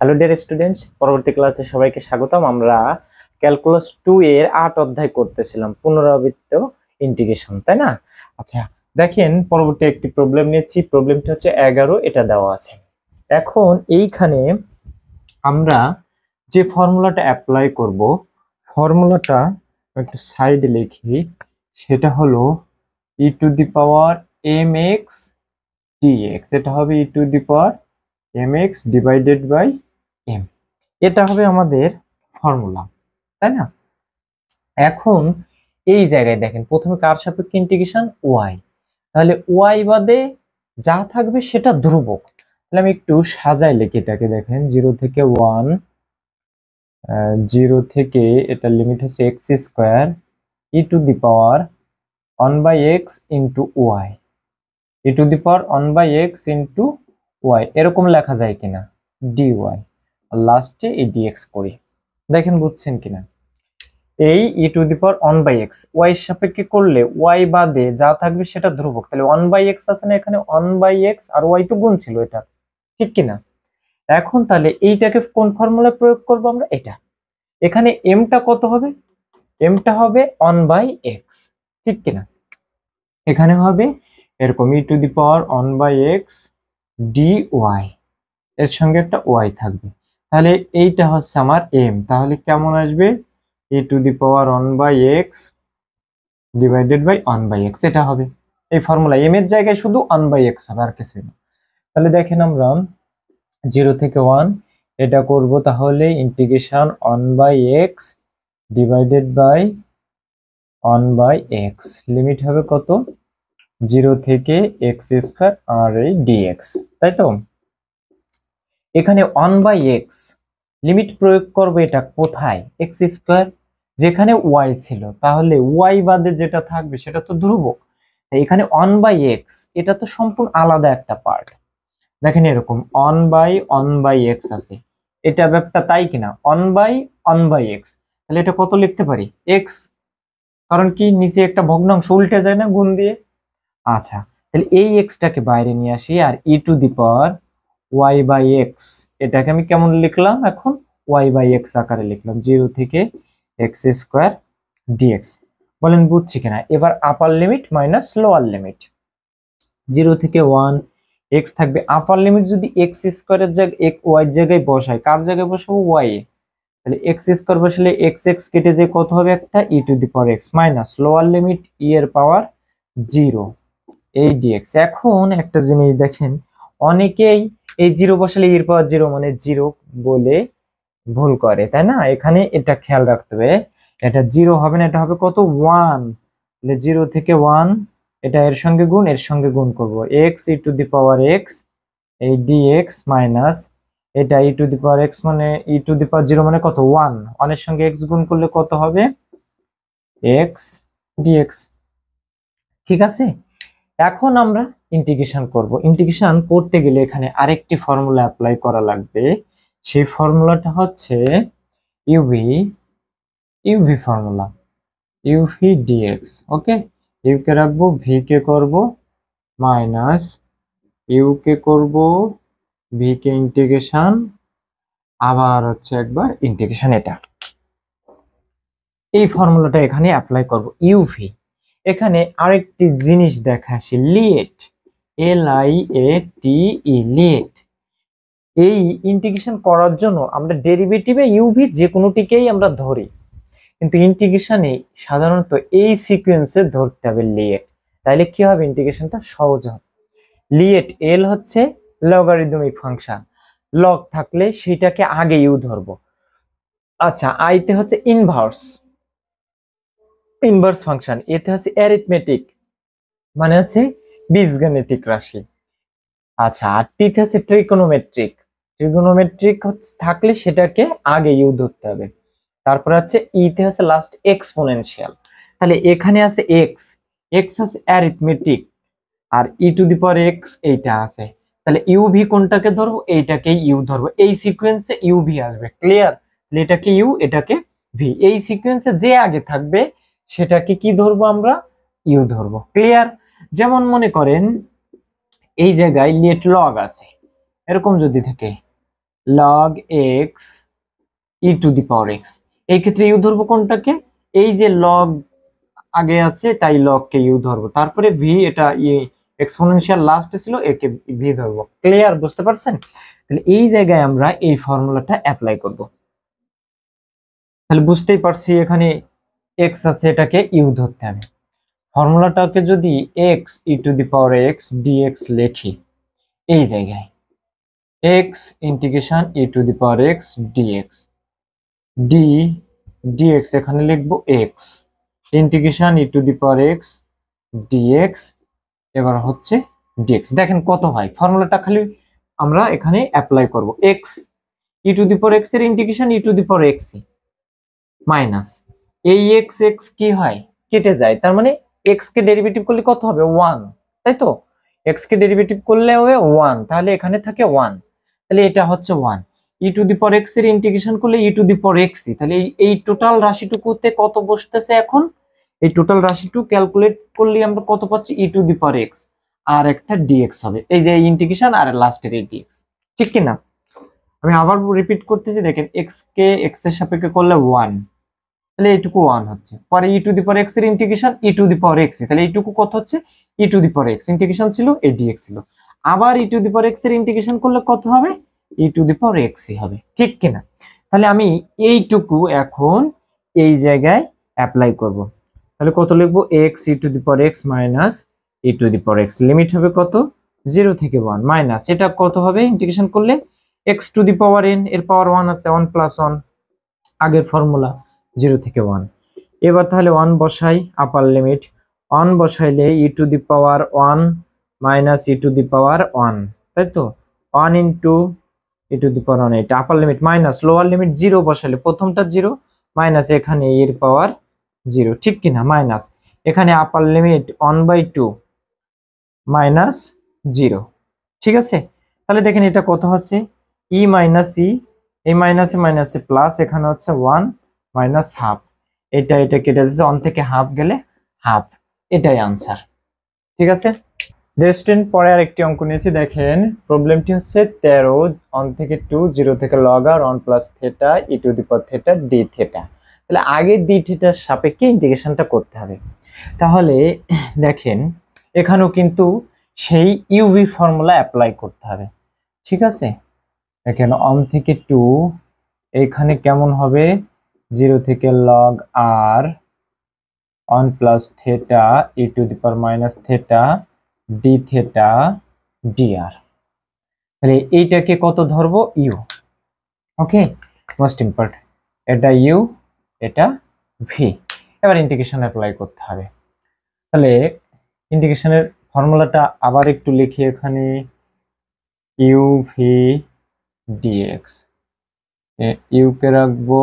Hello dear students, পরবর্তী ক্লাসে সবাইকে স্বাগতম। আমরা ক্যালকুলাস 2 এর 8 অধ্যায় করতেছিলাম, পুনরাবৃত্ত ইন্টিগ্রেশন, তাই না? আচ্ছা, দেখেন পরবর্তী একটি প্রবলেম নিয়েছি। প্রবলেমটা হচ্ছে 11, এটা দেওয়া আছে। এখন এইখানে আমরা যে ফর্মুলাটা অ্যাপ্লাই করব, ফর্মুলাটা একটু সাইডে লিখি। সেটা হলো e to the power m x dx. এটা হবে e to the power m x divided by m. এটা হবে আমাদের ফর্মুলা, তাই না? এখন এই জায়গায় দেখেন, প্রথমে কার সাপেক্ষে ইন্টিগ্রেশন? ওয়াই। তাহলে ওয়াই বাদে যা থাকবে সেটা ধ্রুবক। তাহলে আমি একটু সাজাই লিখি এটাকে। দেখেন 0 থেকে 1, 0 থেকে এটা লিমিট হচ্ছে x square e to the power 1 by x into y, e to the power 1 by x into y, এরকম লেখা যায় কিনা? ডি ওয়াই, আর লাস্টে এই ডিএক্স করি। দেখেন বুঝছেন কিনা? এই e to the power 1 by x y এর সাপেক্ষে করলে ওয়াই বাদে যা থাকবে সেটা ধ্রুবক। তাহলে 1 বাই এক্স আছে না, এখানে 1 বাই এক্স আর ওয়াই তো গুণ ছিল, এটা ঠিক কিনা? এখন তাহলে এইটাকে কোন ফর্মুলায় প্রয়োগ করব আমরা? এটা। এখানে এমটা কত হবে? এমটা হবে 1 বাই এক্স, ঠিক কিনা? এখানে হবে এরকম e to the power 1 by x d y, এর সঙ্গে একটা ওয়াই থাকবে। তাহলে এইটা হচ্ছে আমার এম। তাহলে কেমন আসবে? E to the power 1 by x divided by 1 by x, এটা হবে এই ফর্মুলা। এম এর জায়গায় শুধু 1 বাই এক্স হবে, আর কিছুই না। তাহলে দেখেন আমরা 0 থেকে 1 এটা করব, তাহলে integration 1 by x divided by 1 by x, limit হবে কত? 0 থেকে এক্স স্কোয়ার আর এই ডিএক্স, তাই তো? এখানে 1 বাই এক্স লিমিট প্রয়োগ করবো, এটা কোথায়? এক্স স্কোয়ার, যেখানে ওয়াই ছিল। তাহলে ওয়াই বাদে যেটা থাকবে সেটা তো ধ্রুবক। এখানে 1 বাই এক্স এটা তো সম্পূর্ণ আলাদা একটা পার্ট। দেখেন এরকম 1 বাই এক্স আছে, এটা ব্যাপারটা তাই কিনা? 1 বাই এক্স, তাহলে এটা কত লিখতে পারি? এক্স। কারণ কি, নিচে একটা ভগ্নাংশ উল্টে যায় না গুণ দিয়ে? আচ্ছা, তাহলে এই এক্সটাকে বাইরে নিয়ে আসি, আর e to the power y by x, এটাকে আমি কেমন লিখলাম এখন? ওয়াই বাই এক্স আকারে লিখলাম, 0 থেকে এক্স স্কোয়ার ডিএক্স। বলেন বুঝছি কিনা? এবার upper limit minus lower limit. 0 থেকে 1 এক্স থাকবে, আপার লিমিট যদি এক্স স্কোয়ারের জায়গায় ওয়াই জায়গায় বসাই, কার জায়গায় বসাবো? ওয়াই। তাহলে এক্স স্কোয়ার বসালে এক্স এক্স কেটে যে কত হবে? একটা e to the power x minus lower limit e এর পাওয়ার 0 এই ডিএক্স। এখন একটা জিনিস দেখেন, অনেকেই এই 0 বসালে এর পাওয়ার 0 মানে 0 বলে ভুল করে, তাই না? এখানে এটা খেয়াল রাখতে হবে, এটা 0 হবে না, এটা হবে কত? 1। তাহলে 0 থেকে 1 এটা এর সঙ্গে গুণ, এর সঙ্গে গুণ করব, x e to the power x এই ডিএক্স মাইনাস এটা ই টু দি পাওয়ার এক্স মানে ই টু দি পাওয়ার 0 মানে কত? 1। 1 এর সঙ্গে এক্স গুণ করলে কত হবে? এক্স ডিএক্স, ঠিক আছে? এখন আমরা ইন্টিগ্রেশন করব। ইন্টিগ্রেশন করতে গেলে এখানে আরেকটি ফর্মুলা অ্যাপ্লাই করা লাগবে। সেই ফর্মুলাটা হচ্ছে uv formula, uv dx. Okay, u কে রাখবো, ভি কে করব মাইনাস, ইউ কে করব, ভি কে ইন্টিগ্রেশন, আবার হচ্ছে একবার ইন্টিগ্রেশন। এটা এই ফর্মুলাটা এখানে অ্যাপ্লাই করব, ইউভি। এখানে আরেকটি জিনিস দেখা আসে, লিয়েট, LIATE, লিয়েট। এই ইন্টিগ্রেশন করার জন্য আমরা ডেরিভেটিভে ইউভি যে কোনোটিকেই আমরা ধরি, কিন্তু ইন্টিগ্রেশনে সাধারণত এই সিকোয়েন্সে ধরতে হবে লিয়েট। তাইলে কি হবে? ইন্টিগ্রেশনটা সহজ হবে। লিয়েট এল হচ্ছে লগারিদমিক ফাংশন, লগ থাকলে সেটাকে আগে ইউ ধরবো। আচ্ছা, আইতে হচ্ছে ইনভার্স ফাংশন, এতে হচ্ছে অ্যারিথমেটিক মানে হচ্ছে বীজগাণিতিক রাশি। আচ্ছা, আর টিতে হচ্ছে ট্রিগোনোমেট্রিক হচ্ছে থাকলে সেটাকে আগে ইউ ধরতে হবে। তারপর হচ্ছে ইতে হচ্ছে লাস্ট এক্সপোনেনশিয়াল। তাহলে এখানে আছে এক্স, এক্স হচ্ছে অ্যারিথমেটিক, আর e to the power x এইটা আছে। তাহলে ইউভি কোনটাকে ধরবো? এইটাকেই ইউ ধরবো। এই সিকোয়েন্সে ইউভি আসবে, ক্লিয়ার? তাহলে এটাকে ইউ, এটাকে ভি। এই সিকোয়েন্সে যে আগে থাকবে সেটাকে কি ধরবো আমরা? ইউ ধরবো, ক্লিয়ার? যেমন মনে করেন এই জায়গায় লেট লগ আছে, এরকম যদি থাকে log x e two the power x। এই ক্ষেত্রে ইউ ধরবো কোনটাকে, এই যে লগ আগে আছে তাই লগ কে ইউ ধরবো, তারপরে ভি এটা এক্সপোনেনশিয়াল লাস্টে ছিল একে ভি ধরবো। ক্লিয়ার, বুঝতে পারছেন? তাহলে এই জায়গায় আমরা এই ফর্মুলাটা অ্যাপ্লাই করব। তাহলে বুঝতেই পারছি এখানে এক্স আছে, এটাকে ইউ ধরতে হবে। ফর্মুলাটাকে যদি x e to the power x dx লিখি, এই জায়গায় x integration e to the power x dx, d dx এখানে লিখবো x integration e to the power x dx, এবার হচ্ছে ডিএক্স। দেখেন কত হয়, ফর্মুলাটা খালি আমরা এখানে অ্যাপ্লাই করব। X e to the power x এর integration e to the power x minus এই এক্স এক্স কি হয়, কেটে যায়, তার মানে এক্স কে ডেরিভেটিভ করলে কত হবে 1, তাই তো? এক্স কে ডেরিভেটিভ করলে হবে 1, তাহলে এখানে থাকে 1, তাহলে এটা হচ্ছে 1। E to the power x এর ইন্টিগ্রেশন করলে e to the power x, তাহলে এই টোটাল রাশিটুকুতে কত বসতেছে এখন, এই টোটাল রাশিটুকু ক্যালকুলেট করলে আমরা কত পাচ্ছি, ই টু দি পাওয়ার এক্স আর একটা ডিএক্স হবে, এই যে ইন্টিগ্রেশন আর লাস্টের এই ডিএক্স, ঠিক কি না? আমি আবার রিপিট করতেছি, দেখেন এক্স কে এক্স এর সাপেক্ষে করলে 1, তাহলে এইটুকু 1 হচ্ছে, পরে e to the power x এর integration e to the power x, তাহলে এইটুকু কত হচ্ছে, e to the power x integration ছিল, এই ডিএক্স ছিল, আবার e to the power x এর ইন্টিগ্রেশন করলে কত হবে, e to the power x হবে, ঠিক কিনা? তাহলে আমি এইটুকু এখন এই জায়গায় অ্যাপ্লাই করব। তাহলে কত লিখবো, x e to the power x minus e to the power x, limit হবে কত 0 থেকে 1 মাইনাস এটা কত হবে ইন্টিগ্রেশন করলে x to the power N, এর পাওয়ার 1 আছে 1 প্লাস 1 আগের ফর্মুলা 0 থেকে 1। এবার তাহলে 1 বসাই, আপার লিমিট 1 বসাইলে e to the power 1 minus e to the power 1, তাই তো 1 into e to the power 1, এটা আপার লিমিট মাইনাস লোয়ার লিমিট 0 বসাইলে প্রথমটা 0 মাইনাস এখানে এর পাওয়ার 0, ঠিক কিনা? মাইনাস এখানে আপার লিমিট 1/2 মাইনাস 0, ঠিক আছে? তাহলে দেখেন এটা কত হচ্ছে, ই মাইনাস ই, এই মাইনাসে মাইনাসে প্লাস, এখানে হচ্ছে 1 মাইনাস হাফ, এটা কেটে যাচ্ছে, 1 থেকে হাফ গেলে হাফ, এটাই আনসার, ঠিক আছে? স্টুডেন্ট পরে আর একটি অঙ্ক নিয়েছি, দেখেন প্রবলেমটি হচ্ছে 13 1 থেকে 2 0 থেকে log r 1 plus theta e to the power theta d theta. তাহলে আগে ডি থেটার সাপেক্ষে ইন্টিগ্রেশনটা করতে হবে। তাহলে দেখেন এখানেও কিন্তু সেই ইউভি ফর্মুলা অ্যাপ্লাই করতে হবে, ঠিক আছে? দেখেন 1 থেকে 2 এইখানে কেমন হবে, 0 থেকে log r 1 plus theta e to the power minus theta d theta dr. তাহলে এইটাকে কত ধরবো, ইউ, ওকে, মোস্ট ইম্পর্টেন্ট, এটা ইউ এটা ভি। এবার ইন্টিগ্রেশন অ্যাপ্লাই করতে হবে। তাহলে ইন্টিগ্রেশনের ফর্মুলাটা আবার একটু লিখি এখানে, ইউ ভি ডিএক্স, ইউ কে রাখবো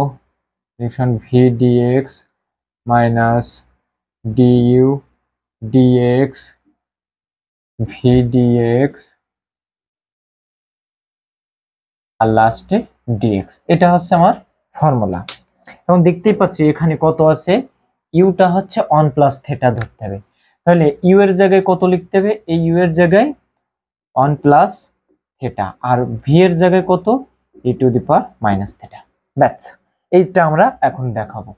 integration v dx minus du dx v dx আর লাস্টে ডিএক্স, এটা হচ্ছে আমার ফর্মুলা। এখন দেখতেই পাচ্ছি এখানে কত আছে, ইউটা হচ্ছে 1 প্লাস থেটা ধরতে হবে, তাহলে ইউ এর জায়গায় কত লিখতে হবে, এই ইউ এর জায়গায় 1 প্লাস থেটা আর ভি এর জায়গায় কত, e to the power minus theta. ব্যাস, এইটা আমরা এখন দেখাবো।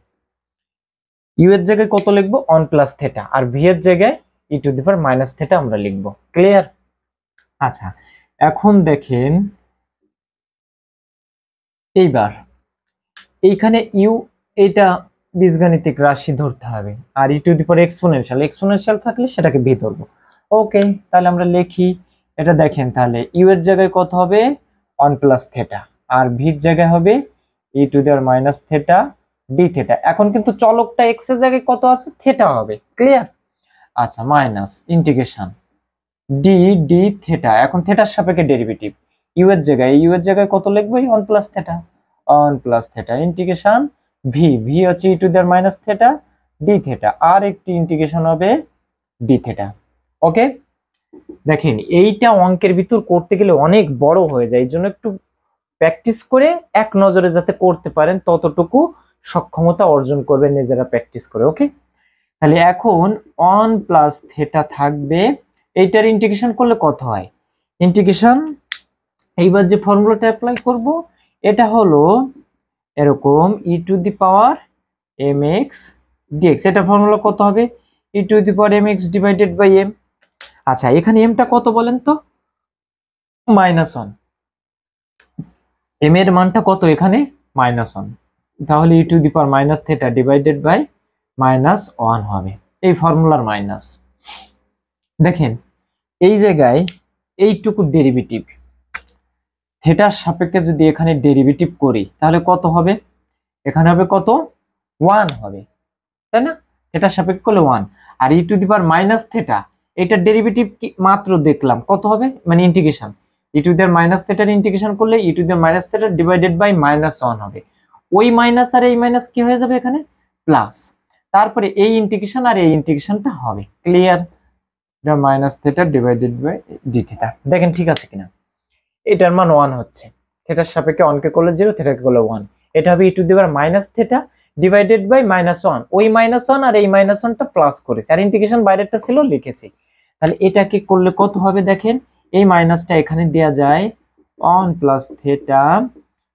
ইউ এর জায়গায় কত লিখবো, 1 প্লাস থেটা, আর ভি এর জায়গায় e to the power minus theta আমরা লিখবো। ক্লিয়ার? আচ্ছা, এখন দেখেন এইবার এইখানে ইউ, এটা বীজগাণিতিক রাশি ধরতে হবে, আর e to the power exponential থাকলে সেটাকে ভি ধরবো। ওকে, তাহলে আমরা লিখি এটা। দেখেন তাহলে ইউ এর জায়গায় কত হবে, 1 প্লাস থেটা, আর ভির জায়গায় হবে e to the power minus theta d theta. এখন কিন্তু চলকটা এক্স এর জায়গায় কত আছে, থেটা হবে। ক্লিয়ার? আচ্ছা, minus integration D D theta, এখন থেটার সাপেক্ষে ডেরিভেটিভ, ইউ এর জায়গায় কত লিখবো, 1 plus theta, 1 plus theta integration v, v হচ্ছে e to the power minus theta d theta, আর একটি ইন্টিগ্রেশন হবে ডি থেটা। ওকে, দেখেন এইটা অঙ্কের ভিতর করতে গেলে অনেক বড় হয়ে যায়, এই জন্য একটু প্র্যাকটিস করে এক নজরে যাতে করতে পারেন ততটুকু সক্ষমতা অর্জন করবেন নিজেরা প্র্যাকটিস করে। ওকে, তাহলে এখন 1 প্লাস থেটা থাকবে, এইটার ইন্টিগ্রেশন করলে কত হয়, ইন্টিগ্রেশন এইবার যে ফর্মুলাটা অ্যাপ্লাই করব এটা হলো এরকম e to the power m x dx. এটা ফর্মুলা কত হবে? E to the power m x divided by m. আচ্ছা, এখানে এমটা কত বলেন তো? -1। এম এর মানটা কত এখানে? -1। তাহলে e to the power minus theta divided by -1 হবে এই ফর্মুলার মাইনাস। দেখেন এই জায়গায় এইটুকু ডেরিভেটিভ থেটার সাপেক্ষে যদি এখানে ডেরিভেটিভ করি তাহলে কত হবে? এখানে হবে কত? 1 হবে, তাই না? থেটার সাপেক্ষে করলে 1। আর e to the power minus theta এটার ডেরিভেটিভ মাত্র দেখলাম কত হবে, মানে integration. E to the power minus থেটার ইন্টিগ্রেশন করলে e to the power minus theta divided by -1 হবে। ওই মাইনাস আর এই মাইনাস কি হয়ে যাবে এখানে? প্লাস। তারপরে এই ইন্টিগ্রেশন আর এই ইন্টিগ্রেশনটা হবে। Clear? Minus theta divided by d theta. দেখেন ঠিক আছে কিনা? এটার মান 1 হচ্ছে, থেটার সাপেক্ষে 1 কে করলে 0, থেটাকে করলে 1। এটা হবে e to the power minus theta divided by -1। ওই -1 আর এই -1টা প্লাস করেছে, আর ইন্টিগ্রেশন বাইরেরটা ছিল লিখেছি। তাহলে এটাকে করলে কত হবে দেখেন, এই মাইনাসটা এখানে দেয়া যায় 1 plus theta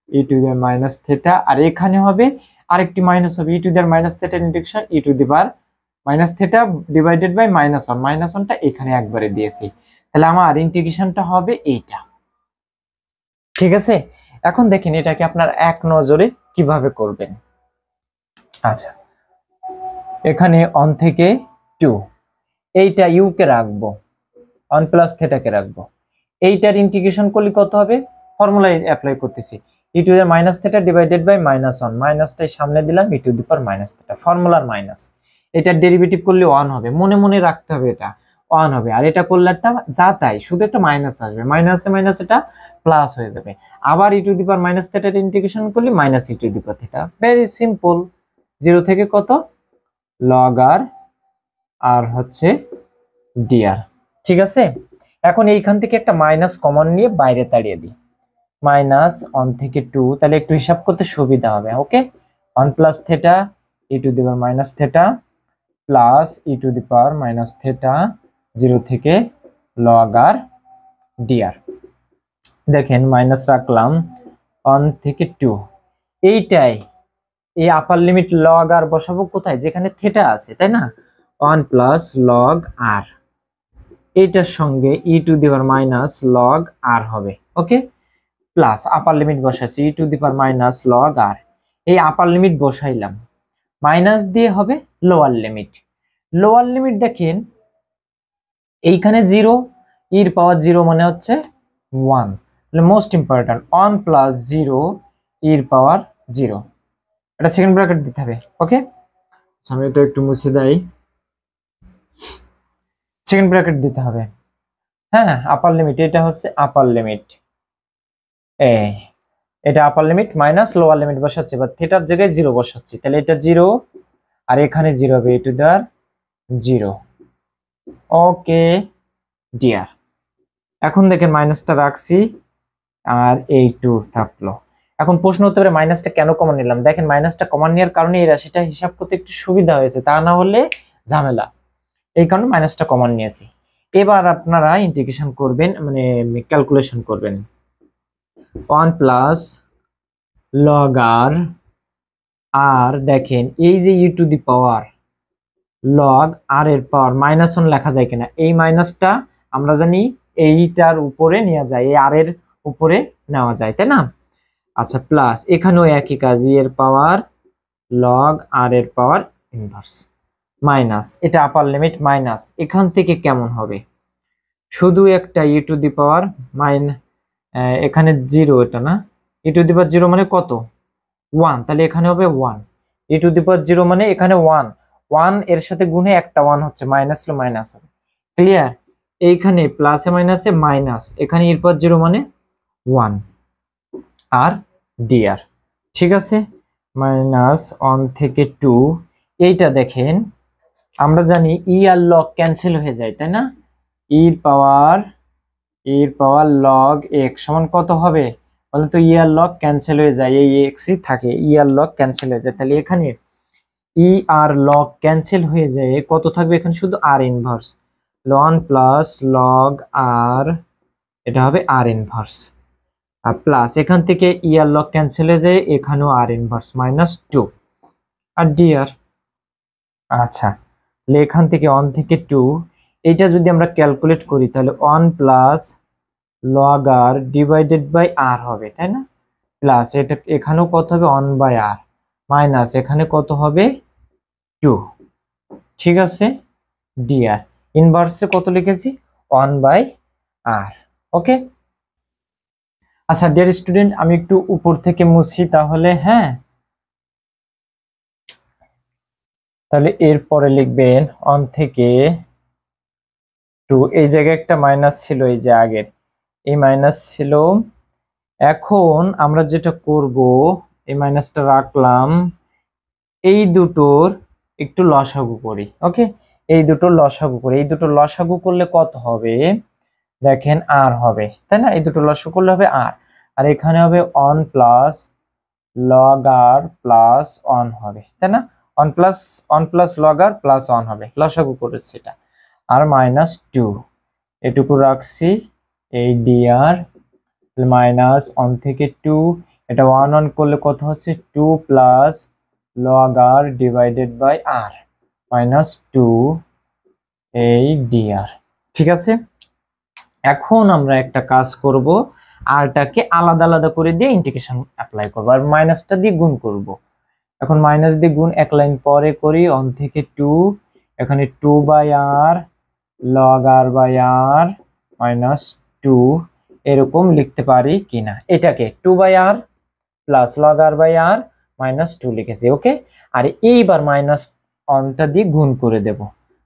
e to the power minus theta, আর এখানে হবে আরেকটি মাইনাস হবে e to the power minus theta integration e to the power minus theta divided by -1। -1টা এখানে একবারে দিয়েছি, তাহলে আমার ইন্টিগ্রেশনটা হবে এইটা। ঠিক আছে, এখন দেখেন এটাকে আপনার এক নজরে কিভাবে করবেন। আচ্ছা, এখানে 1 থেকে 2 এইটা ইউ কে রাখবো, 1 প্লাস থেটাকে রাখবো। এইটার ইন্টিগ্রেশন করলে কত হবে? ফর্মুলায় অ্যাপ্লাই করতেছি, e to the power minus theta divided by -1। মাইনাসটাই সামনে দিলাম, e to the power minus theta, ফর্মুলার মাইনাস। এটার ডেরিভেটিভ করলে 1 হবে, মনে মনে রাখতে হবে এটা 1 হবে। আর এটা করলে একটা যা তাই শুধু একটা মাইনাস আসবে, মাইনাসে মাইনাস এটা প্লাস হয়ে যাবে। আবার e to the power minus থেটার ইন্টিগ্রেশন করলে minus e to the power theta. Very simple. 0 থেকে কত? লগ আর, আর হচ্ছে ডিআর। ঠিক আছে, এখন এইখান থেকে একটা মাইনাস কমন নিয়ে বাইরে তাড়িয়ে দিই। -1 থেকে 2, তাহলে একটু হিসাব করতে সুবিধা হবে। ওকে, 1 plus theta e to the power minus theta plus E to the power minus theta 0 থেকে লগ আর ডিআর। দেখেন মাইনাস রাখলাম 1 থেকে 2, এইটাই এই আপার লিমিট লগ আর বসাবো কোথায়? যেখানে থেটা আছে, তাই না? 1 প্লাস লগ আর, এইটার সঙ্গে e to the power minus log r হবে। ওকে, প্লাস আপার লিমিট বসাচ্ছি e to the power minus log r. এই আপার লিমিট বসাইলাম, মাইনাস দিয়ে হবে লোয়ার লিমিট। লোয়ার লিমিট দেখেন এইখানে 0, ইর পাওয়ার 0 মানে হচ্ছে 1। তাহলে মোস্ট ইম্পর্টেন্ট 1 প্লাস 0 ইর পাওয়ার 0, এটা সেকেন্ড ব্র্যাকেট দিতে হবে। ওকে, আমি এটা একটু মুছে দেই, সেকেন্ড ব্র্যাকেট দিতে হবে। হ্যাঁ, আপার লিমিট, এটা হচ্ছে আপার লিমিট, এটা আপার লিমিট মাইনাস লোয়ার লিমিট বসাচ্ছি, বা থিটার জায়গায় 0 বসাচ্ছি, তাহলে এটা 0 আর এখানে 0 হবে, e to the power 0। Okay dear, এখন দেখেন মাইনাসটা রাখছি আর এই 2 থাকলো। এখন প্রশ্ন হতে পারে মাইনাসটা কেন কমন নিলাম? দেখেন মাইনাসটা কমন নেওয়ার কারণে এই রাশিটা হিসাব করতে একটু সুবিধা হয়েছে, তা না হলে ঝামেলা। এই কারণে মাইনাসটা কমন নিয়েছি। এবার আপনারা ইন্টিগ্রেশন করবেন, মানে ক্যালকুলেশন করবেন। 1 প্লাস লগ আর, আর দেখেন এই যে ই টু দি পাওয়ার লগ আর এর পাওয়ার -1 লেখা যায় কিনা? এই মাইনাসটা আমরা জানি এইটার উপরে নেওয়া যায়, এই আর এর উপরে নেওয়া যায়, তাই না? আচ্ছা, প্লাস এখানেও একই কাজ, ই এর পাওয়ার লগ আর এর পাওয়ার ইনভার্স মাইনাস, এটা আপার লিমিট মাইনাস। এখান থেকে কেমন হবে? শুধু একটা ই টু দি পাওয়ার এখানে 0, এটা না, ই টু দি পাওয়ার 0 মানে কত? 1, তাহলে এখানে হবে 1। ই টু দি পাওয়ার 0 মানে এখানে 1, 1 এর সাথে গুণে একটা 1 হচ্ছে, মাইনাস হলে মাইনাস হবে। ক্লিয়ার? এইখানে প্লাসে মাইনাসে মাইনাস, এখানে এর পাওয়ার 0 মানে 1 আর ডিআর। ঠিক আছে, -1 থেকে 2। এইটা দেখেন আমরা জানি ই আর লগ ক্যান্সেল হয়ে যায়, তাই না? এর পাওয়ার লগ x সমান কত হবে বলেন তো? ই আর লগ ক্যান্সেল হয়ে যায়, এই এক্সই থাকে, ই আর লগ ক্যান্সেল হয়ে যায়, তাহলে এখানে ই আর লগ ক্যান্সেল হয়ে যায়, কত থাকবে এখানে? শুধু আর ইনভার্স, 1 প্লাস লগ আর, এটা হবে আর ইনভার্স। আর প্লাস এখান থেকে ই আর লগ ক্যান্সেল হয়ে যায়, এখানেও আর ইনভার্স -2 আর dr। আচ্ছা, তাহলে এখান থেকে 1 থেকে 2, এইটা যদি আমরা ক্যালকুলেট করি তাহলে 1 plus log r divided by r হবে, তাই না? প্লাস এটা এখানেও কত হবে 1 বাই আর, মাইনাস এখানে কত হবে 2, ঠিক আছে, dr। ইনভার্সে কত লিখেছি 1 বাই আর। ওকে, আচ্ছা ডিয়ার স্টুডেন্ট, আমি একটু উপর থেকে মুছি তাহলে। হ্যাঁ, তাহলে এরপরে লিখবেন 1 থেকে 2, এই জায়গায় একটা মাইনাস ছিল, এই যে আগের এই মাইনাস ছিল। এখন আমরা যেটা করব, এই মাইনাসটা রাখলাম, এই দুটোর একটু লসাগু করি। ওকে, এই দুটোর লসাগু করি, এই দুটোর লসাগু করলে কত হবে দেখেন, আর হবে, তাই না? এই দুটো লসাগু করলে হবে আর, আর এখানে হবে 1 প্লাস লগ আর প্লাস 1 হবে, তাই না? 1 প্লাস লগ আর প্লাস 1 হবে, লসাগু করেছি এটা, আর -2 এটুকু রাখছি, এই dr -1 থেকে 2, এটা 1 করলে কত হচ্ছে 2 plus log r divided by r -2 এই dr। ঠিক আছে, এখন আমরা একটা কাজ করব, আরটাকে আলাদা আলাদা করে দিয়ে ইন্টিগ্রেশন অ্যাপ্লাই করব, আর মাইনাসটা দিয়ে গুণ করব। এখন মাইনাস দিয়ে গুণ এক লাইন পরে করি, 1 থেকে 2, এখানে 2 by r log r by r -2 এরকম লিখতে পারি কিনা, এটাকে 2 by r plus log r by r -2 লিখেছি। ওকে, আর এইবার মাইনাস 1টা দিয়ে গুণ করে দেব,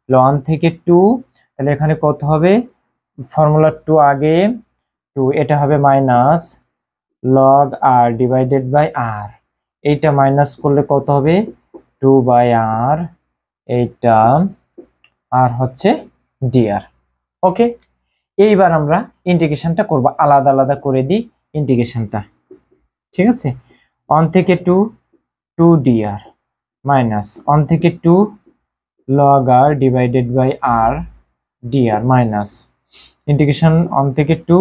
1 থেকে 2, তাহলে এখানে কত হবে, ফর্মুলা 2 আগে 2, এটা হবে minus log r divided by r, এইটা মাইনাস করলে কত হবে 2 বাই আর, এইটা আর হচ্ছে dr। ওকে, এইবার আমরা ইন্টিগ্রেশনটা করব, আলাদা আলাদা করে দিই ইন্টিগ্রেশনটা। ঠিক আছে, 1 থেকে 2 2 dr মাইনাস 1 থেকে 2 log r divided by r dr minus integration 1 থেকে 2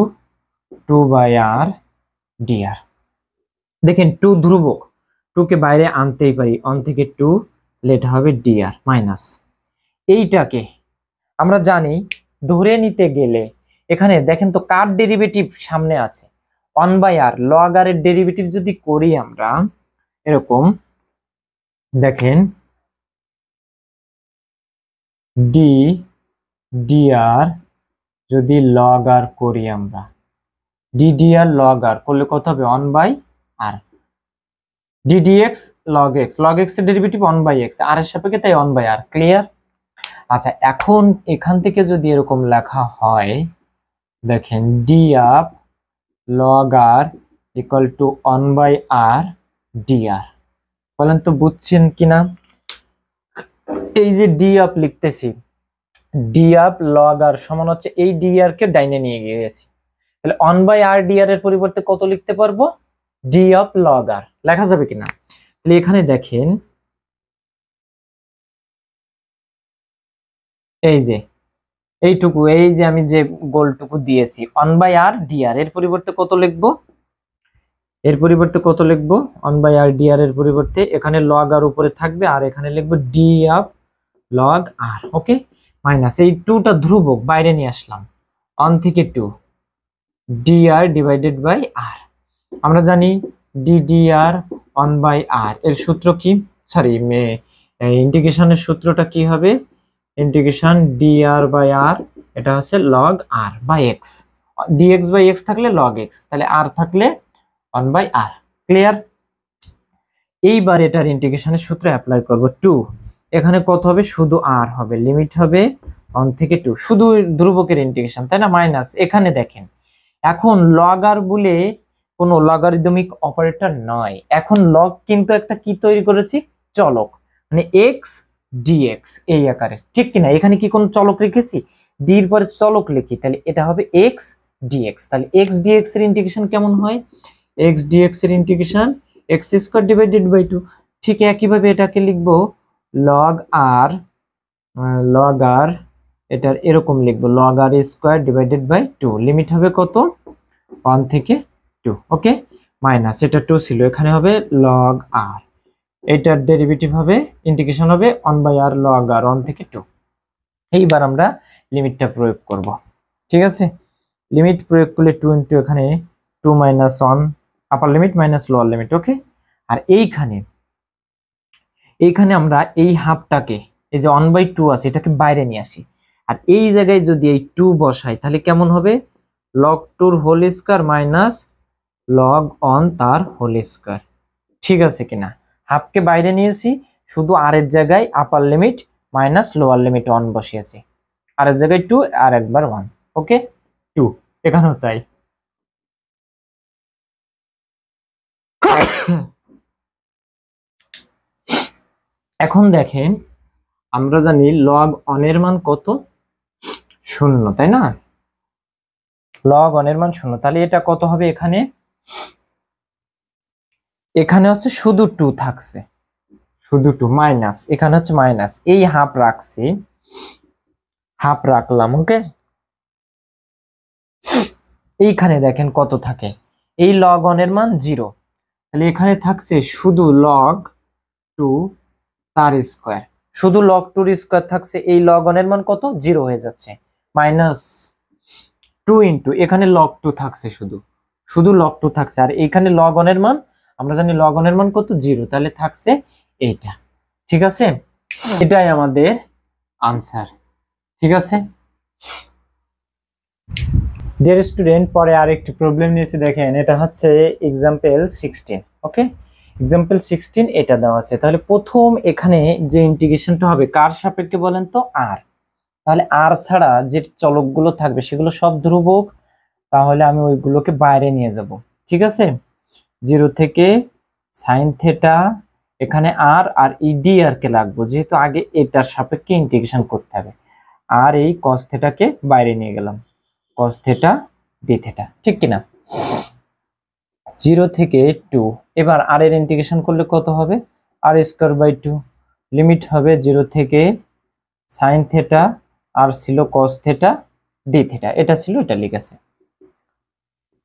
2 বাই আর dr। দেখেন 2 ধ্রুবক, 2 কে বাইরে আনতেই পারি, 1 থেকে 2, এটা হবে dr মাইনাস, এইটাকে আমরা জানি ধরে নিতে গেলে এখানে দেখেন তো কার ডেরিভেটিভ সামনে আছে, 1 বাই আর, লগ আর এর ডেরিভেটিভ যদি করি আমরা এরকম, দেখেন dr যদি লগ আর করি আমরা, ddr লগ আর করলে কত হবে 1 by r, ddx log x, log x এর ডেরিভেটিভ 1 বাই x, আর এর সাপেক্ষে তাই 1 বাই আর। ক্লিয়ার? আচ্ছা, এখন এখান থেকে যদি এরকম লেখা হয়, দেখেন df log r equal to 1 by r dr, বলেন তো বুঝছেন কিনা? এই যে df লিখতেছি, df log r সমান হচ্ছে এই dr কে ডাইনে নিয়ে গিয়েছি, তাহলে 1 বাই আর dr এর পরিবর্তে কত লিখতে পারবো, df log r লেখা যাবে কিনা? তাহলে এখানে দেখেন, এই যে এইটুকু, এই যে আমি যে গোলটুকু দিয়েছি 1 বাই আর dr, এর পরিবর্তে কত লিখবো, এর পরিবর্তে কত লিখবো 1 বাই আর dr এর পরিবর্তে এখানে log r উপরে থাকবে, আর এখানে লিখবো df log r। ওকে, মাইনাস এই 2টা ধ্রুবক বাইরে নিয়ে আসলাম, 1 থেকে 2 dr ডিভাইডেড বাই r, আমরা জানি ddr 1 বাই r, এর সূত্র কি, সরি ইন্টিগ্রেশনের সূত্রটা কি হবে, ইন্টিগ্রেশন dr বাই r, এটা হচ্ছে log r by x, dx by x থাকলে log x, তাহলে r থাকলে 1 বাই r। ক্লিয়ার? এইবার এটার ইন্টিগ্রেশনের সূত্র অ্যাপ্লাই করব, 2, এখানে কত হবে শুধু r হবে, লিমিট হবে 1 থেকে 2, শুধু ধ্রুবকের ইন্টিগ্রেশন, তাই না, মাইনাস এখানে দেখেন, এখন log r বলে কোনো লগারিদমিক অপারেটর নয়, এখন log কিন্তু একটা কি তৈরি করেছি, চলক, মানে x dx এই আকারে, ঠিক কিনা? এখানে কি কোনো চলক রেখেছি, d এর পরে চলক লিখি, তাহলে এটা হবে x dx, তাহলে x dx এর ইন্টিগ্রেশন কেমন হয়, x dx এর integration x square divided by 2, ঠিক একইভাবে এটাকে লিখবো log r, এটার এরকম লিখবো log r square divided by 2, limit হবে কত 1 থেকে টু, ওকে, মাইনাস এটা 2 ছিল, এখানে হবে লগ আর, এটার ডেরিভেটিভ হবে ইন্টিগ্রেশন হবে 1/r লগ আর 1 থেকে 2। এইবার আমরা লিমিটটা প্রয়োগ করব, ঠিক আছে। লিমিট প্রয়োগ করলে 2 ইন্টু এখানে 2 minus 1 upper limit minus lower limit, okay. আর এইখানে আমরা এই হাফটাকে, এই যে 1/2 আছে এটাকে বাইরে নিয়ে আসি, আর এই জায়গায় যদি এই 2 বসাই তাহলে কেমন হবে, log 2 whole square minus log 1 তার হোল স্কয়ার, ঠিক আছে কিনা। হাফকে বাইরে নিয়েছি, শুধু আর এর জায়গায় upper limit minus lower limit 1 বসিয়েছি, আর এর জায়গায় 2 আর একবার 1, ওকে 2, এখানেও তাই। এখন দেখেন আমরা জানি লগ 1 এর মান কত, 0, তাই না। লগ 1 এর মান 0, তাহলে এটা কত হবে, এখানে হচ্ছে শুধু 2 থাকছে, শুধু 2 মাইনাস, এখানে হচ্ছে মাইনাস, এই হাফ রাখছি, হাফ রাখলাম, ওকে। এইখানে দেখেন কত থাকে, এই লগ 1 এর মান 0, তাহলে এখানে থাকছে শুধু লগ 2 তার স্কয়ার, শুধু লগ 2 এর স্কয়ার থাকছে, এই লগ 1 এর মান কত 0 হয়ে যাচ্ছে, মাইনাস 2 ইনটু এখানে লগ 2 থাকছে, শুধু লগ 2 থাকছে, আর এখানে লগ 1 এর মান আমরা জানি লগ 1 এর মান কত 0, তাহলে থাকছে এইটা, ঠিক আছে। এটাই আমাদের আনসার, ঠিক আছে। ডিয়ার স্টুডেন্ট, পরে আরেকটি প্রবলেম নিয়েছি, দেখেন এটা হচ্ছে এক্সাম্পল 16, ওকে। এক্সাম্পল 16 এটা দেওয়া আছে, তাহলে প্রথম এখানে যে ইন্টিগ্রেশনটা হবে কার সাপেক্ষে বলেন তো, আর। তাহলে আর ছাড়া যে চলকগুলো থাকবে সেগুলো সব ধ্রুবক, তাহলে আমি ওইগুলোকে বাইরে নিয়ে যাব, ঠিক আছে। 0 থেকে সাইন থেটা, এখানে আর আর ইডি আর কে লাগবো, যেহেতু আগে এটার সাপেক্ষে ইন্টিগ্রেশন করতে হবে, আর এই কস থেটাকে বাইরে নিয়ে গেলাম, কস থেটা ডি থেটা, ঠিক কিনা। 0 থেকে 2, এবার আর এর ইন্টিগ্রেশন করলে কত হবে, আর স্কয়ার বাই 2, লিমিট হবে 0 থেকে সাইন থেটা, আর ছিল কস থেটা ডি থেটা, এটা ছিল, এটা লিখেছে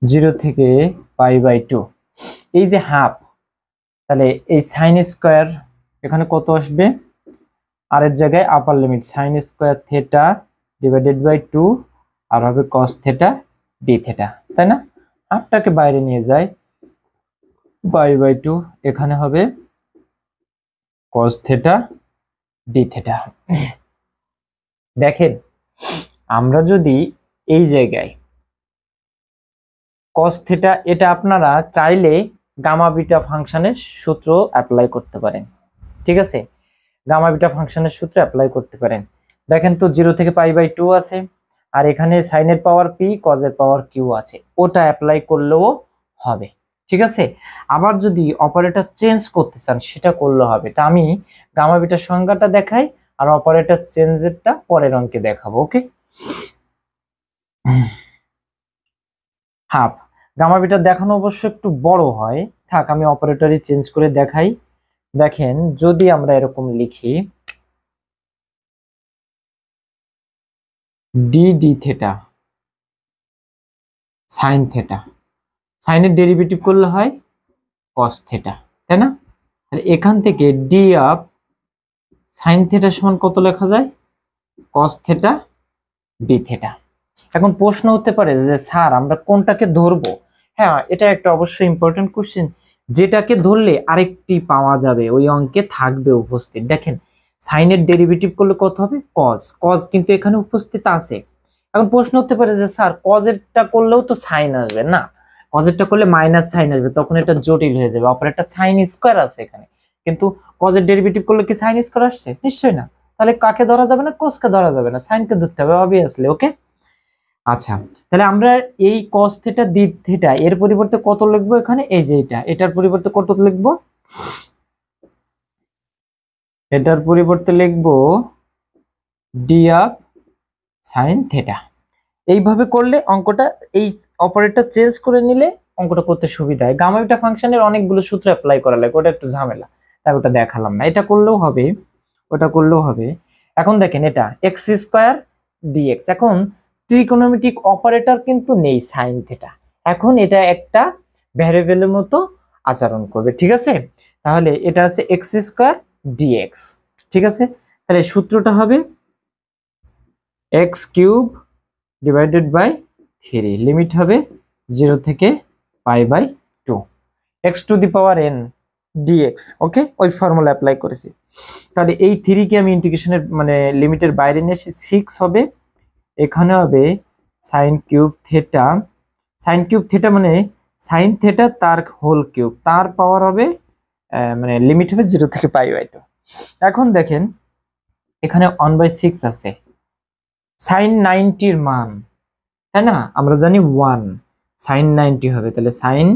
0 থেকে পাই বাই 2, এই যে হাফ, তাহলে এই সাইন স্কয়ার এখানে কত আসবে, আর এর জায়গায় upper limit sine square theta divided by 2, আর হবে কস থেটা ডি থেটা, তাই না। হাফটাকে বাইরে নিয়ে যায়, পাই বাই 2, এখানে হবে কস থেটা ডি থেটা। দেখেন আমরা যদি এই জায়গায় কস থেটা, এটা আপনারা চাইলে গামা বিটা ফাংশনের সূত্র অ্যাপ্লাই করতে পারেন, ঠিক আছে। গামা বিটা ফাংশনের সূত্র অ্যাপ্লাই করতে পারেন। দেখেন তো 0 থেকে পাই বাই 2 আছে, আর এখানে সাইনের পাওয়ার পি কজের পাওয়ার কিউ আছে, ওটা অ্যাপ্লাই করলেও হবে, ঠিক আছে। আবার যদি অপারেটর চেঞ্জ করতে চান সেটা করলে হবে, তা আমি গামা বিটার সংজ্ঞাটা দেখাই, আর অপারেটর চেঞ্জেরটা পরের অঙ্কে দেখাবো, ওকে। হাফ গামা বিটা দেখানো অবশ্য একটু বড় হয়, থাক আমি অপারেটরই চেঞ্জ করে দেখাই। দেখেন যদি আমরা এরকম লিখি D D theta sine theta, সাইনের ডেরিভেটিভ করলে হয় কস থেটা, তাই না। তাহলে এখান থেকে ডি অফ সাইন থেটা সমান কত লেখা যায়, কস থেটা ডি থেটা। এখন প্রশ্ন হতে পারে যে স্যার আমরা কোনটাকে ধরবো, হ্যাঁ এটা একটা অবশ্যই ইম্পর্টেন্ট কোশ্চেন, যেটাকে ধরলে আরেকটি পাওয়া যাবে ওই অঙ্কে থাকবে উপস্থিত। দেখেন সাইনের ডেরিভেটিভ করলে কত হবে, কজ, কজ কিন্তু এখানে উপস্থিত আছে। এখন প্রশ্ন হতে পারে যে স্যার কজেরটা করলেও তো সাইন আসবে, না কজেরটা করলে মাইনাস সাইন আসবে, তখন এটা জটিল হয়ে যাবে, অপারেটর সাইন স্কয়ার আছে এখানে, কিন্তু কজের ডেরিভেটিভ করলে কি সাইন স্কয়ার আসছে, নিশ্চয়ই না। তাহলে কাকে ধরা যাবে না, কজকে ধরা যাবে না, সাইনকে ধরতে হবে অবভিয়াসলি, ওকে। আচ্ছা তাহলে আমরা এই cos থিটা d থিটা এর পরিবর্তে কত লিখবো, এখানে এই যে এটার পরিবর্তে কত লিখবো, এটার পরিবর্তে লিখবো d অফ sin থিটা। এইভাবে করলে অঙ্কটা, এই অপারেটর চেঞ্জ করে নিলে অঙ্কটা করতে সুবিধা হয়। গামা বিটা ফাংশনের অনেকগুলো সূত্র অ্যাপ্লাই করা লাগে, ওটা একটু ঝামেলা, তাই ওটা দেখালাম না। এটা করলেও হবে, ওটা করলেও হবে। এখন দেখেন এটা x স্কয়ার dx, এখন ট্রিকোনোমেট্রিক অপারেটর কিন্তু নেই সাইন থিটা, এখন এটা একটা ভ্যারিয়েবলের মতো আচরণ করবে, ঠিক আছে। তাহলে এটা আছে এক্স স্কোয়ার ডিএক্স, ঠিক আছে। তাহলে সূত্রটা হবে x cube divided by 3, limit হবে 0 থেকে π/2, x to the power n dx. Okay, ওই ফর্মুলা অ্যাপ্লাই করেছি। তাহলে এই 3 কে আমি ইন্টিগ্রেশনের মানে লিমিটের বাইরে নিয়ে এসে 6 হবে, এখানে হবে sine cube theta. Sine cube theta মানে সাইন থেটা তার হোল কিউব, তার পাওয়ার হবে মানে লিমিট হবে 0 থেকে π/2। এখন দেখেন এখানে 1/6 আছে, সাইন 90 এর মান, তাই না, আমরা জানি 1, সাইন 90 হবে, তাহলে সাইন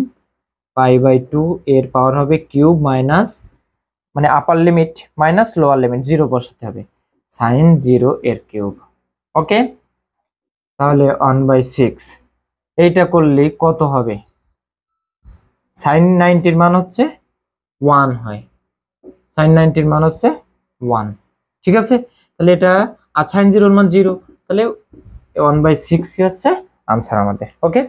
π/2 এর পাওয়ার হবে কিউব মাইনাস মানে আপার লিমিট মাইনাস লোয়ার লিমিট 0 বসাতে হবে, সাইন 0 এর কিউব। ওকে, তাহলে 1/6 এইটা করলে কত হবে, সাইন 90 এর মান হচ্ছে 1 হয়, সাইন 90 এর মান হচ্ছে 1, ঠিক আছে। তাহলে এটা আর সাইন 0 এর মান 0, তাহলে 1/6 হচ্ছে आंसर আমাদের। ওকে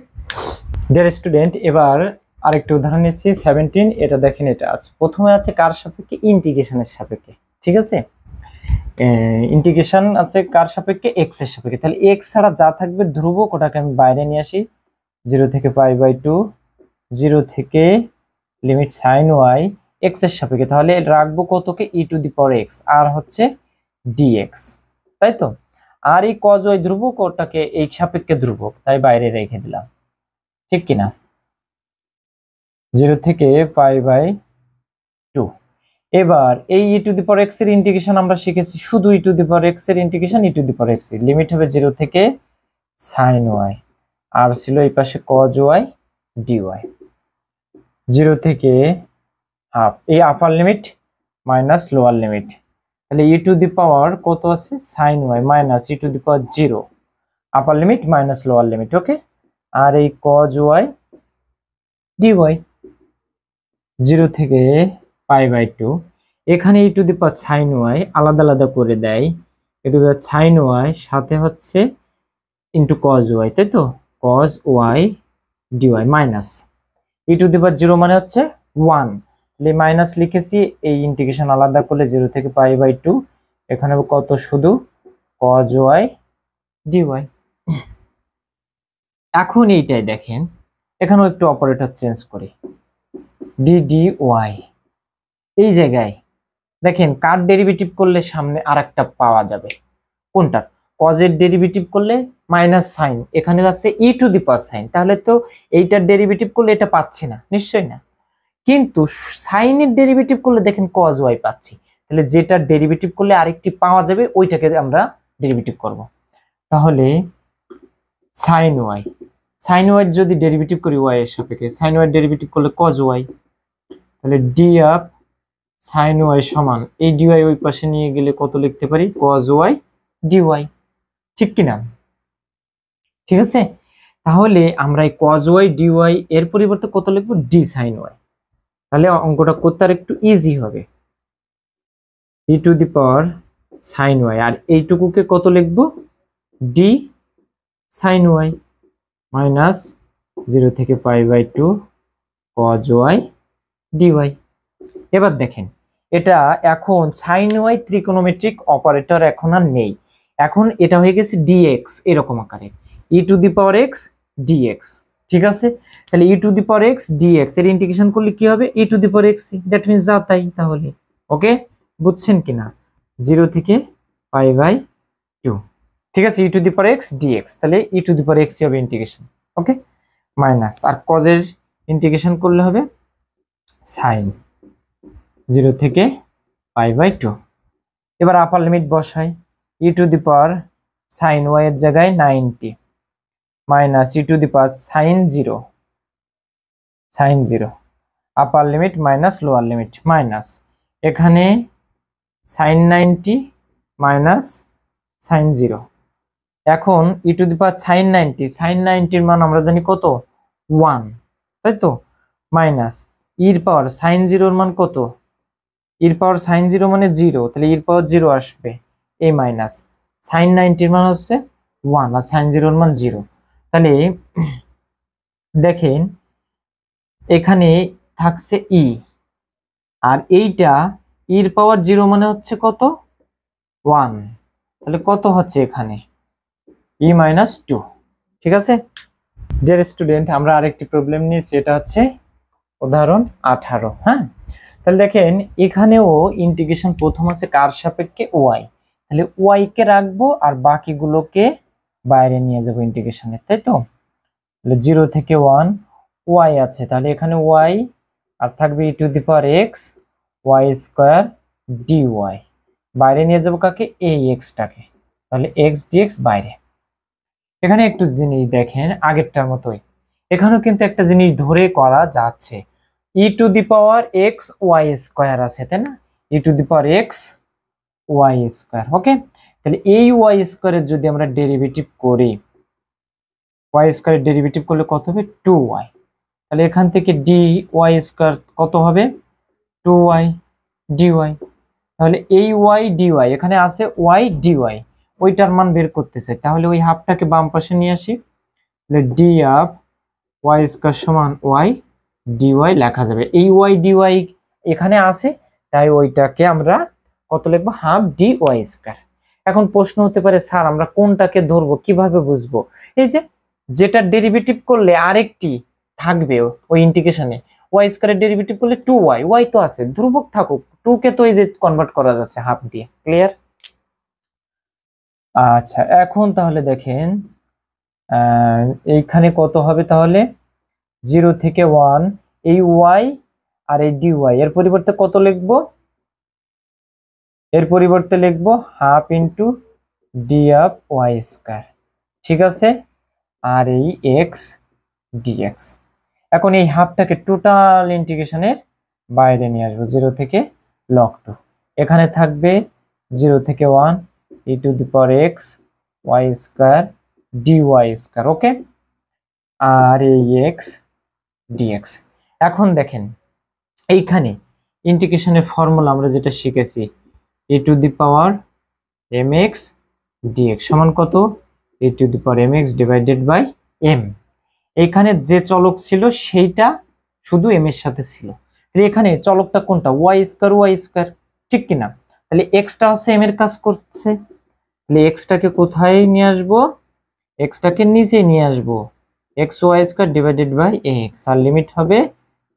ডিয়ার স্টুডেন্ট, এবার আরেকটা উদাহরণ নিচ্ছি 17। এটা দেখেন, এটা আছে প্রথমে আছে কার সাপেক্ষে, ইন্টিগ্রেশনের সাপেক্ষে, ঠিক আছে। ইন্টিগ্রেশন আছে কার সাপেক্ষে, এক্স এর সাপেক্ষে। তাহলে এক্স ছাড়া যা থাকবে ধ্রুবক ওটাকে আমি বাইরে নিয়ে আসি, 0 থেকে π/2, 0 থেকে লিমিট সাইন ওয়াই এক্স এর সাপেক্ষে। তাহলে রাখবো কতকে, ই টু দি পাওয়ার এক্স, আর হচ্ছে ডিএক্স, তাই তো। আর এই কজ ওয়াই ধ্রুবক, ওটাকে এই সাপেক্ষে ধ্রুবক, তাই বাইরে রেখে দিলাম, ঠিক কিনা। 0 থেকে π/2। এবার এই e to the power x এর ইন্টিগ্রেশন আমরা শিখেছি, শুধু ই টু দি পাওয়ার এক্স এর integration, e to the power x এর লিমিট হবে 0 থেকে সাইন ওয়াই, আর ছিল এই পাশে কজ ওয়াই ডিওয়াই, 0 থেকে হাফ, এই upper limit minus lower limit. তাহলে ই টু দি পাওয়ার কত আছে, sine y minus e to the power 0, upper limit minus lower limit. Okay, আর এই কজ ওয়াই ডিওয়াই 0 থেকে π/2। এখানে e to the power sine y আলাদা আলাদা করে দেয়, e to the power sine y সাথে হচ্ছে ইন্টু কজ ওয়াই, তাই তো, cos y dy minus e to the power 0 মানে হচ্ছে 1, মাইনাস লিখেছি, এই ইন্টিগ্রেশন আলাদা করলে 0 থেকে π/2, এখানে কত, শুধু cos y dy। এখন এইটাই দেখেন, এখানেও একটু অপারেটর চেঞ্জ করি, d dy, এই জায়গায় দেখেন কার ডেরিভেটিভ করলে সামনে আরেকটা পাওয়া যাবে, কোনটা, cos এর ডেরিভেটিভ করলে মাইনাস সাইন, এখানে আছে e to the power sign, তাহলে তো এইটার ডেরিভেটিভ করলে এটা পাচ্ছি না, নিশ্চয়ই না। কিন্তু সাইনের ডেরিভেটিভ করলে দেখেন cos y পাচ্ছি, তাহলে যেটা ডেরিভেটিভ করলে আরেকটি পাওয়া যাবে ওইটাকে আমরা ডেরিভেটিভ করব। তাহলে sin y, sin y যদি ডেরিভেটিভ করি y এর সাপেক্ষে, sin y ডেরিভেটিভ করলে cos y, তাহলে d অফ sin y সমান এই dy ওই পাশে নিয়ে গেলে কত লিখতে পারি, cos y dy, ঠিক কি না, ঠিক আছে। তাহলে আমরা এই cos y dy এর পরিবর্তে কত লিখব, d sin y, তাহলে অঙ্কটা করতে আর একটু ইজি হবে, e to the power sine y, আর এইটুকুকে কত লিখব, ডি সাইন ওয়াই মাইনাস 0 থেকে π/2 cos y dy। এবার দেখেন এটা এখন সাইন ওয়াই ত্রিকোণমিতিক অপারেটর এখন আর নেই, এখন এটা হয়ে গেছে ডিএক্স এরকম আকারে, e to the power x dx, ঠিক আছে। তাহলে e to the power x dx এর ইন্টিগ্রেশন করলে কি হবে, e to the power x, that means যা তাই। তাহলে ওকে, বুঝছেন কিনা, 0 থেকে π/2, ঠিক আছে, e to the power x dx, তাহলে e to the power x হবে ইন্টিগ্রেশন, ওকে, মাইনাস, আর cos এর ইন্টিগ্রেশন করলে হবে সাইন 0 থেকে π/2। এবার আপার লিমিট বসাই, e to the power sine y এর জায়গায় 90 minus e to the power sine 0, upper limit minus lower limit minus, এখানে সাইন 90 মাইনাস সাইন 0। এখন ই টু দি পাওয়ার সাইন 90 এর মান আমরা জানি কত, 1, তাই তো, মাইনাস ইর পাওয়ার সাইন 0 এর মান কত, ইর পাওয়ার সাইন 0 মানে 0, তাহলে ইর পাওয়ার 0 আসবে, এই মাইনাস সাইন 90 এর মান হচ্ছে 1 আর সাইন 0 এর মান 0। তাহলে দেখেন এখানে থাকছে ই, আর এইটা ইর পাওয়ার 0 মানে হচ্ছে কত 1, তাহলে কত হচ্ছে এখানে ই মাইনাস 2। ঠিক আছে ডিয়ার স্টুডেন্ট, আমরা আরেকটি প্রবলেম নিয়েছি, এটা হচ্ছে উদাহরণ 18। হ্যাঁ, তাহলে দেখেন এখানেও ইন্টিগ্রেশন প্রথম আছে কার সাপেক্ষে ওয়াই, তাহলে ওয়াই কে রাখবো আর বাকিগুলোকে বাইরে নিয়ে যাবো ইন্টিগ্রেশনে, তাই তো। তাহলে 0 থেকে 1 ওয়াই আছে, তাহলে এখানে ওয়াই আর থাকবে e to the power x y square d y, বাইরে নিয়ে যাবো কাকে এই এক্সটাকে, তাহলে এক্স ডিএক্স বাইরে। এখানে একটু জিনিস দেখেন আগেরটার মতোই, এখানেও কিন্তু একটা জিনিস ধরে করা যাচ্ছে, e to the power x y square আছে, তাই না, e to the power x y square. Okay, তাহলে এই ওয়াই স্কোয়ারের যদি আমরা ডেরিভেটিভ করি, ওয়াই স্কোয়ারের ডেরিভেটিভ করলে কত হবে 2y, তাহলে এখান থেকে ডি ওয়াই স্কোয়ার কত হবে 2y dy, তাহলে এই ওয়াই ডিওয়াই এখানে আছে ওয়াই ডিওয়াই, ওইটার মান বের করতে চাই, তাহলে ওই হাফটাকে বাম পাশে নিয়ে আসি, তাহলে ডি অফ ওয়াই স্কোয়ার সমান ওয়াই ডিওয়াই লেখা যাবে। এই ওয়াই ডিওয়াই এখানে আছে, তাই ওইটাকে আমরা কত লিখবো হাফ ডি ওয়াই স্কোয়ার। এখন প্রশ্ন হতে পারে স্যার আমরা কোনটাকে ধরবো, কিভাবে বুঝবো? এই যে যেটা ডেরিভেটিভ করলে আরেকটি থাকবে ওই ইন্টিগ্রেশনে, ওয়াই স্কোয়ারের ডেরিভেটিভ করলে 2y, ওয়াই তো আছে ধ্রুবক থাকুক, 2 কে তো এই যে কনভার্ট করা যাচ্ছে হাফ দিয়ে। ক্লিয়ার? আচ্ছা এখন তাহলে দেখেন এইখানে কত হবে, তাহলে 0 থেকে 1 এই ওয়াই আর এই ডিওয়াই এর পরিবর্তে কত লিখবো, এর পরিবর্তে লিখবো half into d of y square. ঠিক আছে, আর এই এক্স ডিএক্স। এখন এই হাফটাকে টোটাল ইন্টিগ্রেশনের বাইরে নিয়ে আসবো, 0 থেকে লগ 2, এখানে থাকবে 0 থেকে 1 e to the power x y square d y square. Okay, আর এই এক্স ডিএক্স। এখন দেখেন এইখানে ইন্টিগ্রেশনের ফর্মুলা আমরা যেটা শিখেছি, e to the power m x dx সমান কত e to the power m x divided by m. এখানে যে চলক ছিল সেইটা শুধু এম এর সাথে ছিল, তাহলে এখানে চলকটা কোনটা ওয়াই স্কোয়ার, ঠিক কিনা? তাহলে এক্সটা হচ্ছে এম এর কাজ করছে, তাহলে এক্সটাকে কোথায় নিয়ে আসবো, এক্সটাকে নিচে নিয়ে আসবো, x y square divided by x, আর লিমিট হবে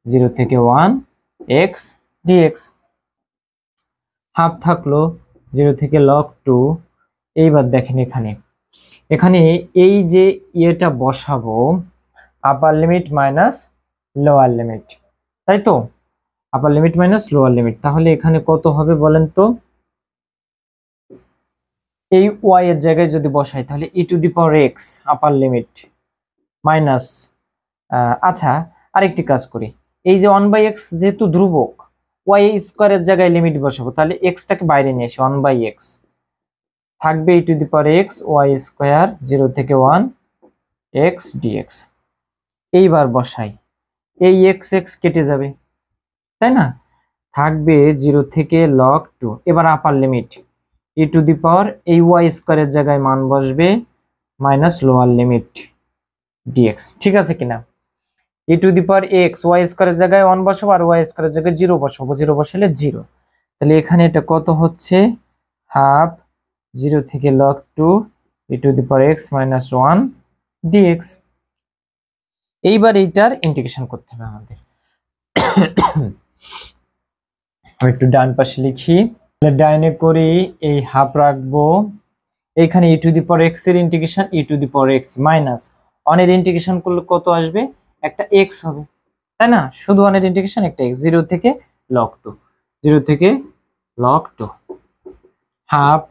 0 থেকে 1 এক্স ডিএক্স। হাফ থাকলো 0 থেকে লগ 2। এইবার দেখেন এখানে এখানে এই যে ইয়েটা বসাবো আপার লিমিট মাইনাস লোয়ার লিমিট, তাই তো, আপার লিমিট মাইনাস লোয়ার লিমিট। তাহলে এখানে কত হবে বলেন তো, এই ওয়াই এর জায়গায় যদি বসাই তাহলে e to the power x upper limit minus, আচ্ছা আরেকটি কাজ করি, এই যে 1/x যেহেতু ধ্রুবক, ওয়াই স্কোয়ারের জায়গায় লিমিট বসাবো, তাহলে এক্সটাকে বাইরে নিয়ে আসি, 1/x থাকবে e to the power x y square 0 থেকে 1 এক্স ডিএক্স। এইবার বসাই, এই এক্স এক্স কেটে যাবে, তাই না, থাকবে 0 থেকে লগ 2। এবার upper limit E to the পাওয়ার এই ওয়াই স্কোয়ারের জায়গায় মান বসবে মাইনাস লোয়ার লিমিট ডিএক্স। ঠিক আছে কিনা? E to the power x y স্কোয়ারের জায়গায় 1 বসাবো আর ওয়াই স্কোয়ারের জায়গায় 0 বসাবো, 0 বসালে 0, তাহলে এখানে এটা কত হচ্ছে হাফ 0 থেকে log 2 e to the power x minus 1 dx. এইবার এইটার ইন্টিগ্রেশন করতে হবে আমাদের। আমি একটু ডান পাশে লিখি, ডাইনে করি এই হাফ রাখবো, এইখানে ই টু দি পাওয়ার এক্স এর integration e to the power x minus 1 এর ইন্টিগ্রেশন করলে কত আসবে, একটা এক্স হবে, তাই না, শুধু 1 এর ইন্টিগ্রেশন একটা এক্স, 0 থেকে লগ 2, 0 থেকে লগ 2 হাফ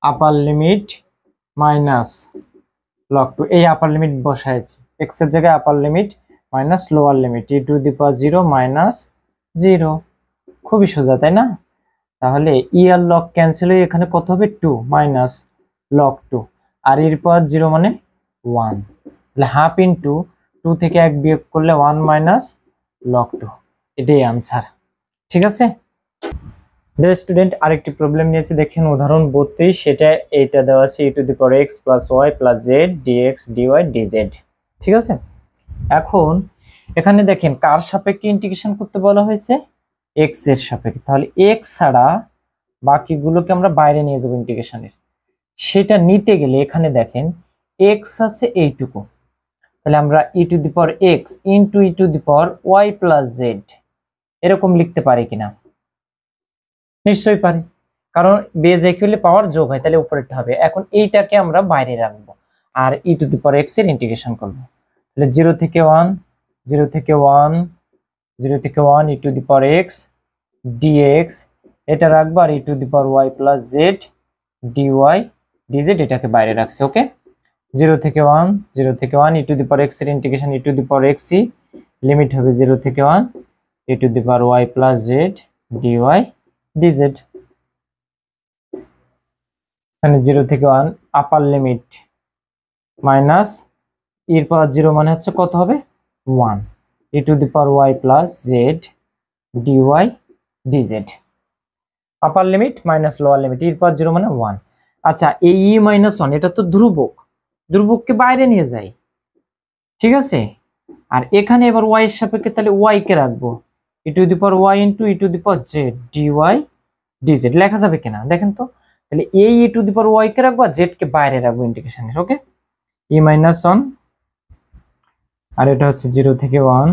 আপার লিমিট মাইনাস লগ 2, এই আপার লিমিট বসাইছি, এক্স এর জায়গায় upper limit minus lower limit E to the power 0 minus 0, খুবই সোজা তাই না? তাহলে ই আর লগ ক্যান্সেল হয়ে এখানে কত হবে 2 মাইনাস লগ 2, আর এর পাওয়ার 0 মানে 1, তাহলে হাফ ইন্টু 2 থেকে 1 বিয়োগ করলে 1 মাইনাস লগ 2, এটাই আনসার। ঠিক আছে স্টুডেন্ট, আরেকটি প্রবলেম নিয়েছি, দেখেন উদাহরণ 32, সেটা এইটা দেওয়া আছে e to the power x plus y plus z dx dy dz. ঠিক আছে, এখন এখানে দেখেন কার সাপেক্ষে ইন্টিগ্রেশন করতে বলা হয়েছে, এক্স এর সাপেক্ষে। তাহলে এক্স ছাড়া বাকিগুলোকে আমরা বাইরে নিয়ে যাবো ইন্টিগ্রেশনের। সেটা নিতে গেলে এখানে দেখেন এক্স আছে এইটুকু, তাহলে আমরা e to the power x into e to the power y plus z এরকম লিখতে পারি কিনা? নিশ্চয়ই পারি, কারণ বেজ ইকুয়ালি পাওয়ার যোগ হয়, তাহলে উপরেরটা হবে। এখন এইটাকে আমরা বাইরে রাখবো আর e to the power x এর ইন্টিগ্রেশন করবো। তাহলে 0 থেকে 1 0 থেকে 1 0 থেকে 1 e to the power x dx, এটা রাখবো, আর e to the power y plus z dy dz এটাকে বাইরে রাখছি। ওকে, 0 থেকে 1 0 থেকে 1 e to the power x এর integration e to the power x e, limit হবে 0 থেকে 1 e to the power y plus z dy dz. এখানে 0 থেকে 1 আপার লিমিট মাইনাস এর পাওয়ার 0 মানে হচ্ছে কত হবে 1 e to the power y plus z dy dz. Upper limit minus lower limit, এর পাওয়ার 0 মানে 1। আচ্ছা, এই ই মাইনাস 1 এটা তো ধ্রুবক, ধ্রুবককে বাইরে নিয়ে যাই, ঠিক আছে। আর এখানে এবার ওয়াই এর সাপেক্ষে তাহলে ওয়াই কে রাখবো, e to the power y into e to the power z dy dz লেখা যাবে কিনা দেখেন তো। তাহলে এই e to the power Y কে রাখবো আর জেড কে বাইরে রাখবো ইন্টিগ্রেশনের। ওকে, ই মাইনাস 1 আর এটা হচ্ছে 0 থেকে 1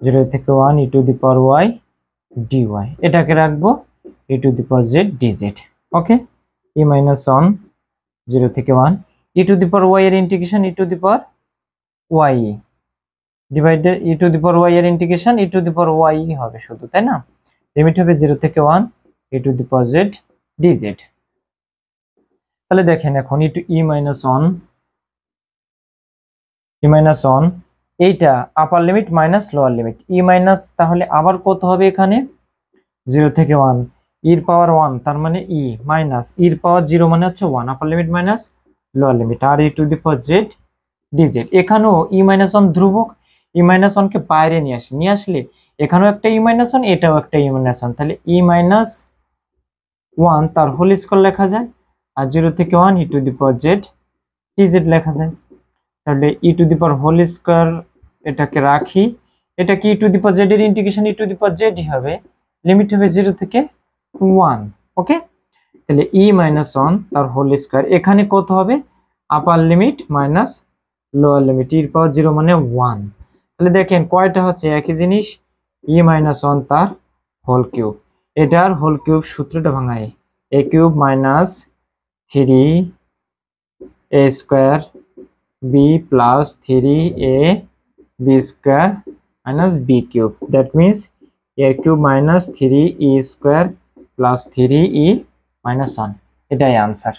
0 থেকে 1 e to the power y dy, এটাকে রাখবো e to the power z dz. Okay, e minus 1 0 থেকে 1 e to the power y এর integration e to the power y divided e to the power y এর integration e to the power y হবে শুধু, তাই না। Limit হবে 0 থেকে 1 e to the power z dz. তাহলে দেখেন এখন ই মাইনাস 1 এইটা upper limit minus lower limit, e minus তাহলে আবার কত হবে এখানে 0 থেকে 1 ইর পাওয়ার 1 তার মানে ই মাইনাস ইর পাওয়ার 0 মানে হচ্ছে 1 upper limit minus lower limit, আর e to the power z dz. এখানেও ই মাইনাস 1 ধ্রুবক, ই মাইনাস 1 কে বাইরে নিয়ে আসলে এখানেও একটা ই মাইনাস 1 এটাও একটা ই মাইনাস 1, তাহলে ই মাইনাস 1 তার হোল স্কয়ার লেখা যায়, আর 0 থেকে 1 e to the power z dz লেখা যায়। তাহলে e to the power whole square এটাকে রাখি, এটা কি e to the power z এর integration e to the power z হবে, লিমিট হবে 0 থেকে 1। ওকে, তাহলে ই মাইনাস 1 তার হোল স্কয়ার, এখানে কত হবে আপার লিমিট মাইনাস লোয়ার লিমিট, এর পাওয়ার 0 মানে 1। তাহলে দেখেন কয়টা হচ্ছে একই জিনিস, ই মাইনাস 1 তার হোল কিউব, এটার হোল কিউব সূত্রটা ভাঙায় a cube minus 3 a square b plus 3 a b square minus b cube, that means a cube minus 3 e square plus 3 e minus 1, এটাই আনসার।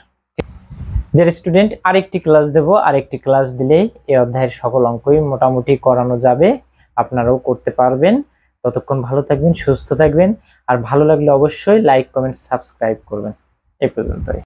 ডিয়ার স্টুডেন্ট, আরেকটি class দেব, আরেকটি class দিলেই এই অধ্যায়ের সকল অঙ্কই মোটামুটি করানো যাবে, আপনারাও করতে পারবেন। ততক্ষণ ভালো থাকবেন, সুস্থ থাকবেন, আর ভালো লাগলে অবশ্যই লাইক কমেন্ট সাবস্ক্রাইব করবেন। এই পর্যন্তই।